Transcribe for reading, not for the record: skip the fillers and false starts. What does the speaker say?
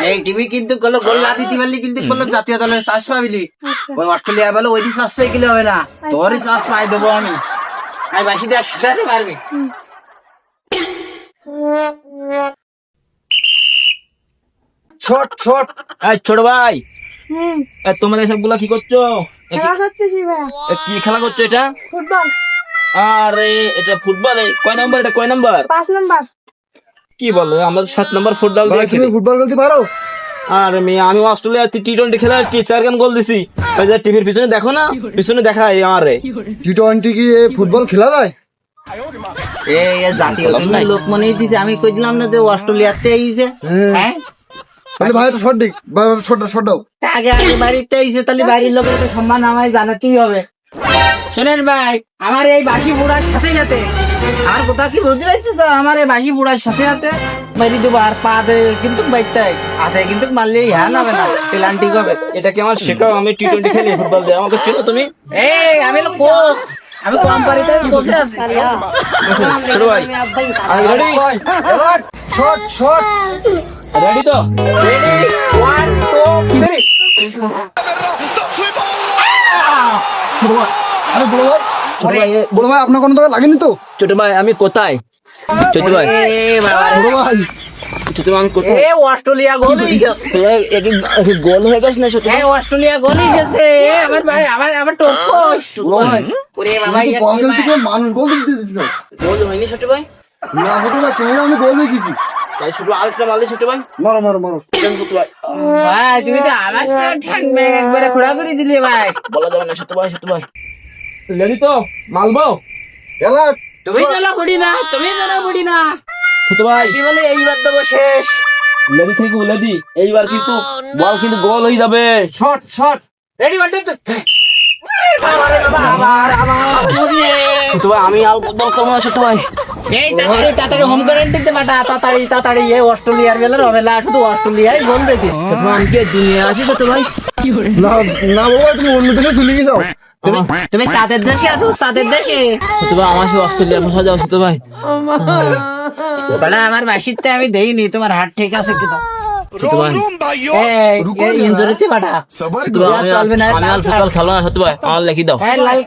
এই টিভি কিন্তু গোল গোল না দিতে পারলি কিন্তু বললো জাতীয় দলের চাষ পাবিলি। ওই অস্ট্রেলিয়া বলো ওই চাষ পাই গেলে হবে না, তোরই চাষ পাই দেবো আমি। আমি বাসি দেওয়ার সাথে পারবি। ছোট ছোট ছোট ভাই, তোমরা এসব গুলা কি করছো? কি খেলা করছো এটা? ফুটবল। আরে এটা ফুটবল, কয় নাম্বার? এটা কয় নাম্বার? 5 নাম্বার। কি বলো, আমরা 7 নাম্বার ফুটবল দিয়ে তুমি ফুটবল খেলতে পারো? আরে মেয়ে, আমি অস্ট্রেলিয়া T20 খেলা 4 রান গোল দিছি। ওই যে টিভির পিছনে দেখো না, পিছনে দেখাই আমারে। T20 কি ফুটবল খেলা যায়? এই জাতীয় দলের লোক মনেই দিছে, আমি কই দিলাম না যে অস্ট্রেলিয়াতে এই যে হ্যাঁ তাহলে ভাই এটা শর্ট দিক, শর্ট দাও। আগে আগে বাড়িতে এসে তাহলে বাড়ির লোকের একটা সম্মান আমায় জানাতেই হবে। শোনেন ভাই, আমার এই বাসি বুড়ার সাথে সাথে আর কোথা কি বুঝতে পারছিস তো, আমার এই বাসি বুড়ার সাথে সাথে বাড়ি দেবো আর পাতে কিন্তু বাইতে হাতে কিন্তু মারলে হ্যাঁ হবে না, পেলান্টি হবে। এটা কি আমার শেখাও? আমি T20 খেলি ফুটবল দিয়ে, আমাকে চেনো তুমি? এই আমি হলো কোচ, আমি কোম্পানিতে কোচে আছি। ছোট ভাই, আমি রেডি? শর্ট শর্ট রেডি তো? রেডি 1 2 3। আরে বড় ভাই আপনার কোনো জায়গায় লাগেনি তো? ছোট ভাই আমি কোথায়? ছোট ভাই, এ বাবা রে। বড় ভাই ছোট ভাই আমি কোথায়? এ অস্ট্রেলিয়া গোল হয়ে গেছে। গোল হয়ে গেছে না ছোট ভাই? এই অস্ট্রেলিয়া গোল হয়ে গেছে। আমার ভাই আমার টপকস। ওরে বাবা তুমি তো বল খেলতে গিয়ে মানুষ গোল দিতে দিতে গোল হয়নি ছোট ভাই? না ছোট ভাই, তুমি আমি গোল দেখেছি। তাই ছোট ভাই আরেকটা মারলে ছোট ভাই? মারো মারো মারো। ছোট ভাই ভাই তুমি তো আমার ঠ্যাং ব্যাগ একবারে খোড়া করে দিলে ভাই। বলা যাবে না ছোট ভাই। ছোট ভাই রেডি তো? মালবো? খেলা তুমি জানা বুড়ি না, তুমি জানা বুড়ি না। ছোট ভাই কি বলে এইবার দেবো শেষ। লেডি থেকে লেডি, এইবার কিন্তু বল কিন্তু গোল হয়ে যাবে। Shot shot ready 1 2 3। বাবা রে বাবা, আবার ছোট ভাই আমি আর বল করবো না ছোট ভাই। এই তাড়াতাড়ি হোম কোয়ারেন্টাইনতে পাঠা, তাড়াতাড়ি এই অস্ট্রেলিয়ার বেলার হবে না, শুধু অস্ট্রেলিয়ায় গোল দিতিস। আমি কি দুনিয়া আছি ছোট ভাই? না না বাবা, তুমি অন্য দেশে চলে গেছো। তুমি সাদের দেশে আছো, সাদের দেশে। ছোট ভাই আমার সাথে অস্ট্রেলিয়া বসা যাও ছোট ভাই। বলে আমার বাসিতে আমি দেইনি, তোমার হাত ঠিক আছে কিনা? ছোট ভাই এই ইনজুরিতে পাঠা ছোট ভাই, আমি আর ফুটবল খেলো না ছোট ভাই, আমার লেখি দাও। এই লাল